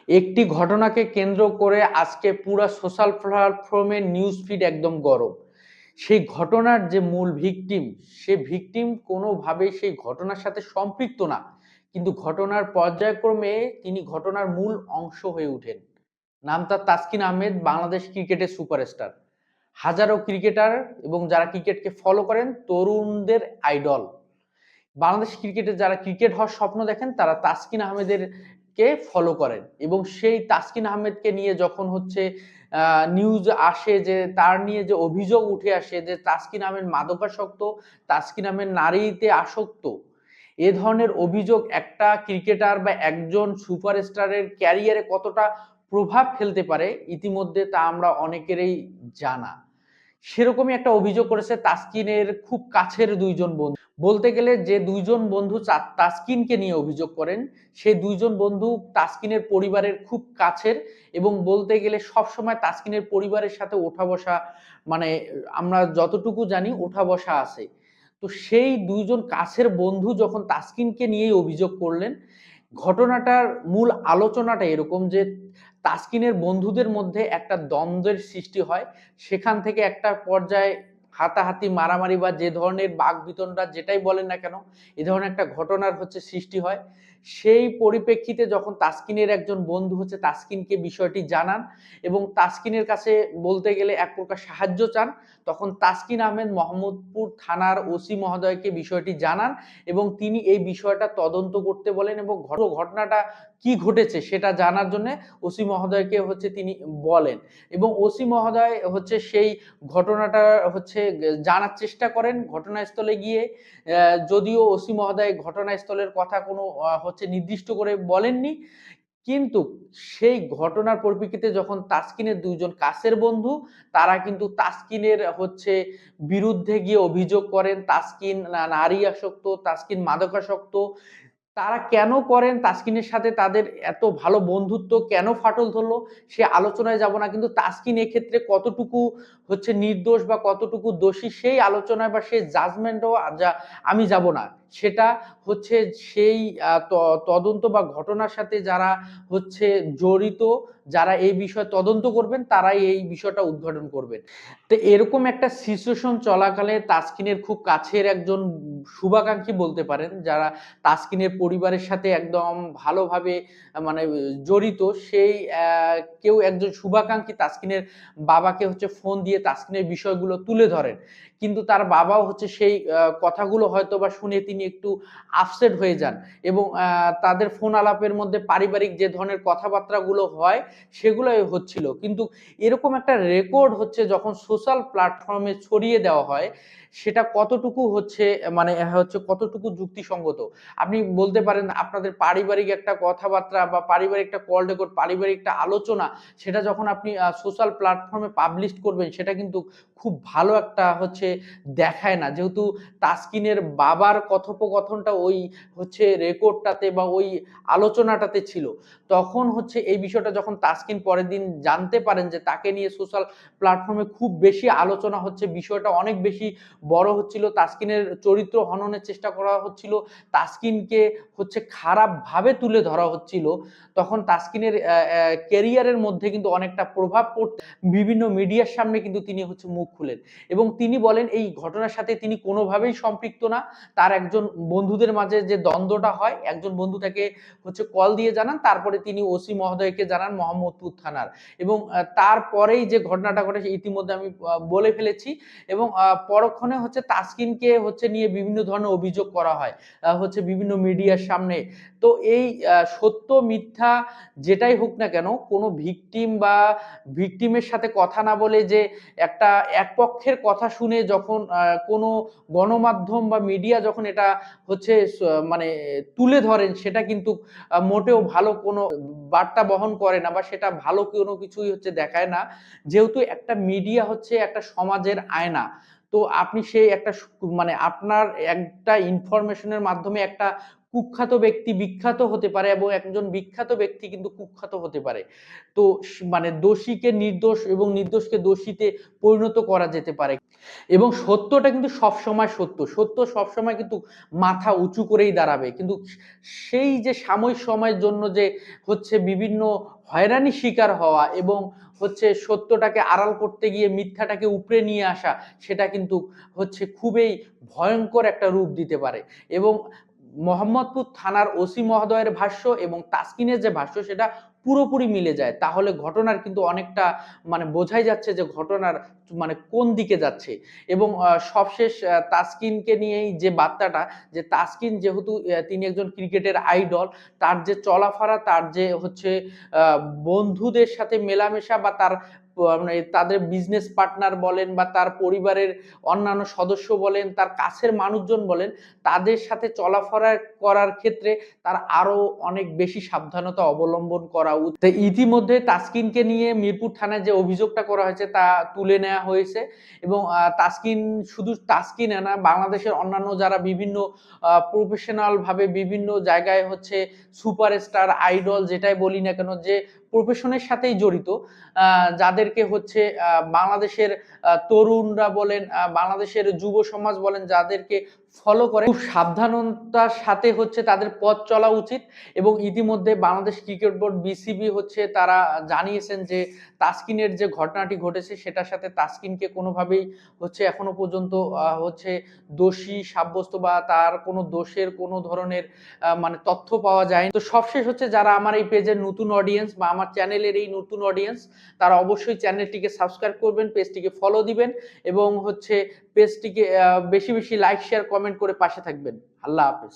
একটি ঘটনাকে কেন্দ্র করে আজকে পুরা সোশ্যাল প্ল্যাটফর্মে নিউজ ফিড একদম গরম। সেই ঘটনার যে মূল ভিকটিম, সে ভিকটিম কোনোভাবেই সেই ঘটনার সাথে সম্পৃক্ত না। কিন্তু ঘটনার পর্যায়ক্রমে তিনি ঘটনার মূল অংশ হয়ে ওঠেন। নাম তার তাসকিন আহমেদ, বাংলাদেশ ক্রিকেটের সুপারস্টার। হাজারো ক্রিকেটার এবং যারা ক্রিকেটকে ফলো করেন, তরুণদের আইডল। বাংলাদেশ ক্রিকেটে যারা ক্রিকেট হওয়ার স্বপ্ন দেখেন তারা তাসকিন আহমেদেরকে ফলো করেন এবং সেই তাসকিন আহমেদকে নিয়ে যখন হচ্ছে নিউজ আসে যে তার নিয়ে যে অভিযোগ উঠে আসে যে তাসকিন আহমেদ মাদকাসক্ত, তাসকিন আহমেদ নারীতে আসক্ত, এ ধরনের অভিযোগ একটা ক্রিকেটার বা একজন সুপারস্টারের ক্যারিয়ারে কতটা প্রভাব ফেলতে পারে ইতিমধ্যে তা আমরা অনেকেরই জানা। সেরকমই একটা অভিযোগ করেছে তাসকিনের খুব কাছের দুইজন বন্ধু। বলতে গেলে যে দুইজন বন্ধু তাসকিনকে নিয়ে অভিযোগ করেন, সেই দুইজন বন্ধু তাসকিনের পরিবারের খুব কাছের এবং বলতে গেলে সবসময় তাসকিনের পরিবারের সাথে ওঠা বসা, মানে আমরা যতটুকু জানি ওঠা বসা আছে। তো সেই দুইজন কাছের বন্ধু যখন তাসকিনকে নিয়েই অভিযোগ করলেন, ঘটনাটার মূল আলোচনাটা এরকম যে তাসকিনের বন্ধুদের মধ্যে একটা দ্বন্দ্বের সৃষ্টি হয়। সেখান থেকে একটা পর্যায়ে হাতাহাতি, মারামারি বা যে ধরনের বাকবিতণ্ডা যেটাই বলেন না কেন, এ ধরনের একটা ঘটনার হচ্ছে সৃষ্টি হয়। সেই পরিপ্রেক্ষিতে যখন তাসকিনের একজন বন্ধু হচ্ছে তাসকিনকে বিষয়টি জানান এবং তাসকিনের কাছে বলতে গেলে এক প্রকার সাহায্য চান, তখন তাসকিন আহমেদ মোহাম্মদপুর থানার ওসি মহোদয়কে বিষয়টি জানান এবং তিনি এই বিষয়টা তদন্ত করতে বলেন এবং ঘটনাটা কি ঘটেছে সেটা জানার জন্য ওসি মহোদয়কে হচ্ছে তিনি বলেন এবং ওসি মহোদয় হচ্ছে সেই ঘটনাটা হচ্ছে জানার চেষ্টা করেন ঘটনাস্থলে গিয়ে। যদিও ওসি মহোদয় ঘটনাস্থলের কথা কোনো হচ্ছে নির্দিষ্ট করে বলেননি, কিন্তু সেই ঘটনার পরিপ্রেক্ষিতে যখন তাসকিনের দুইজন কাছের বন্ধু তারা কিন্তু তাসকিনের হচ্ছে বিরুদ্ধে গিয়ে অভিযোগ করেন তাসকিন নারী আসক্ত, তাসকিন মাদকাসক্ত। তারা কেন করেন, তাসকিনের সাথে তাদের এত ভালো বন্ধুত্ব কেন ফাটল ধরলো সে আলোচনায় যাব না, কিন্তু তাসকিন এক্ষেত্রে কতটুকু হচ্ছে নির্দোষ বা কতটুকু দোষী সেই আলোচনায় বা সেই জাজমেন্টও আমি যাব না। সেটা হচ্ছে সেই তদন্ত বা ঘটনার সাথে যারা হচ্ছে জড়িত, যারা এই বিষয়ে তদন্ত করবেন তারাই এই বিষয়টা উদ্ঘাটন করবেন। তো এরকম একটা সিচুয়েশন চলাকালে তাসকিনের খুব কাছের একজন শুভাকাঙ্ক্ষী বলতে পারেন, যারা তাসকিনের পরিবারের সাথে একদম ভালোভাবে মানে জড়িত, সেই কেউ একজন শুভাকাঙ্ক্ষী তাসকিনের বাবাকে হচ্ছে ফোন দিয়ে তাসকিনের বিষয়গুলো তুলে ধরেন। কিন্তু তার বাবাও হচ্ছে সেই কথাগুলো হয়তো বা শুনে তিনি একটু আপসেট হয়ে যান এবং তাদের ফোন আলাপের মধ্যে পারিবারিক যে ধরনের কথাবার্তাগুলো হয় সেগুলোই হচ্ছিল। কিন্তু এরকম একটা রেকর্ড হচ্ছে যখন সোশ্যাল প্ল্যাটফর্মে ছড়িয়ে দেওয়া হয়, সেটা কতটুকু হচ্ছে মানে হচ্ছে কতটুকু যুক্তিসঙ্গত। আপনি বলতে পারেন আপনাদের পারিবারিক একটা কথাবার্তা বা পারিবারিক একটা কল রেকর্ড, পারিবারিক একটা আলোচনা, সেটা যখন আপনি সোশ্যাল প্ল্যাটফর্মে পাবলিশ করবেন সেটা কিন্তু খুব ভালো একটা হচ্ছে দেখায় না। যেহেতু তাসকিনের বাবার কথোপকথনটা ওই হচ্ছে রেকর্ডটাতে বা ওই আলোচনাটাতে ছিল, তখন হচ্ছে এই বিষয়টা যখন তাসকিন পরের দিন জানতে পারেন যে তাকে নিয়ে সোশ্যাল প্ল্যাটফর্মে খুব বেশি আলোচনা হচ্ছে, বিষয়টা অনেক বেশি বড় হচ্ছিল, তাসকিনের চরিত্র হননের চেষ্টা করা হচ্ছিল, তাসকিনকে হচ্ছে খারাপভাবে তুলে ধরা হচ্ছিল, তখন তাসকিনের ক্যারিয়ারের মধ্যে কিন্তু অনেকটা প্রভাব পড়তে বিভিন্ন মিডিয়ার সামনে কিন্তু তিনি হচ্ছে মুখ খুলেন এবং তিনি বলেন এই ঘটনার সাথে তিনি কোনোভাবেই সম্পৃক্ত না। তার একজন বন্ধুদের মাঝে যে দ্বন্দ্বটা হয়, একজন বন্ধু তাকে হচ্ছে কল দিয়ে জানান, তারপরে তিনি ওসি মহোদয়কে জানান মোহাম্মদপুর থানার এবং তারপরেই যে ঘটনাটা ঘটে ইতিমধ্যে আমি বলে ফেলেছি এবং পরক্ষণে হচ্ছে তাসকিনকে হচ্ছে নিয়ে বিভিন্ন ধরনের অভিযোগ করা হয় হচ্ছে বিভিন্ন মিডিয়ার সামনে। তো এই সত্য মিথ্যা যেটাই হোক না কেন, কোনো ভিকটিম বা ভিকটিমের সাথে কথা না বলে যে একটা এক পক্ষের কথা শুনে যখন কোনো গণমাধ্যম বা মিডিয়া যখন এটা হচ্ছে মানে তুলে ধরেন, সেটা কিন্তু মোটেও ভালো কোনো বার্তা বহন করে না বা সেটা ভালো কোনো কিছুই হচ্ছে দেখায় না। যেহেতু একটা মিডিয়া হচ্ছে একটা সমাজের আয়না, তো আপনি সেই একটা মানে আপনার একটা ইনফরমেশনের মাধ্যমে একটা কুখ্যাত ব্যক্তি বিখ্যাত হতে পারে এবং একজন বিখ্যাত ব্যক্তি কিন্তু কুখ্যাত হতে পারে। তো মানে দোষীকে নির্দোষ এবং নির্দোষকে দোষীতে পরিণত করা যেতে পারে এবং সত্যটা কিন্তু সবসময় সত্য, সত্য সবসময় কিন্তু মাথা উঁচু করেই দাঁড়াবে। কিন্তু সেই যে সাময়িক সময়ের জন্য যে হচ্ছে বিভিন্ন হয়রানির শিকার হওয়া এবং হচ্ছে সত্যটাকে আড়াল করতে গিয়ে মিথ্যাটাকে উপড়ে নিয়ে আসা, সেটা কিন্তু হচ্ছে খুবই ভয়ঙ্কর একটা রূপ দিতে পারে। এবং মোহাম্মদপুর থানার ওসি মহোদয়ের ভাষ্য এবং তাসকিনের যে ভাষ্য সেটা পুরোপুরি মিলে যায়, তাহলে ঘটনার কিন্তু অনেকটা মানে বোঝাই যাচ্ছে যে ঘটনার মানে কোন দিকে যাচ্ছে। এবং সবশেষ তাসকিনকে নিয়েই যে বার্তাটা, যে তাসকিন যেহেতু তিনি একজন ক্রিকেটের আইডল, তার যে চলাফেরা, তার যে হচ্ছে বন্ধুদের সাথে মেলামেশা বা তার মানে তাদের বিজনেস পার্টনার বলেন বা তার পরিবারের অন্যান্য সদস্য বলেন, তার কাছের মানুষজন বলেন, তাদের সাথে চলাফেরা করার ক্ষেত্রে তার আরো অনেক বেশি সাবধানতা অবলম্বন করা উচিত। ইতিমধ্যে তাসকিনকে নিয়ে মিরপুর থানায় যে অভিযোগটা করা হয়েছে তা তুলে নেওয়া হয়েছে এবং তাসকিন শুধু তাসকিন না, বাংলাদেশের অন্যান্য যারা বিভিন্ন প্রফেশনাল ভাবে বিভিন্ন জায়গায় হচ্ছে সুপারস্টার আইডল যেটাই বলি না কেন, যে প্রফেশনের সাথেই জড়িত, যাদেরকে হচ্ছে বাংলাদেশের তরুণরা বলেন, বাংলাদেশের যুব সমাজ বলেন, যাদেরকে ফলো করে, খুব সাবধানতার সাথে হচ্ছে তাদের পথ চলা উচিত। এবং ইতিমধ্যে বাংলাদেশ ক্রিকেট বোর্ড বিসিবি হচ্ছে তারা জানিয়েছেন যে তাসকিনের যে ঘটনাটি ঘটেছে সেটার সাথে তাসকিনকে কোনোভাবেই হচ্ছে এখনো পর্যন্ত হচ্ছে দোষী সাব্যস্ত বা তার কোনো দোষের কোনো ধরনের মানে তথ্য পাওয়া যায়। তো সবশেষ হচ্ছে যারা আমার এই পেজের নতুন অডিয়েন্স বা আমার চ্যানেলের এই নতুন অডিয়েন্স, তারা অবশ্যই চ্যানেলটিকে সাবস্ক্রাইব করবেন, পেজটিকে ফলো দিবেন এবং হচ্ছে পেজটিকে বেশি বেশি লাইক শেয়ার কমেন্ট করে পাশে থাকবেন। আল্লাহ হাফেজ।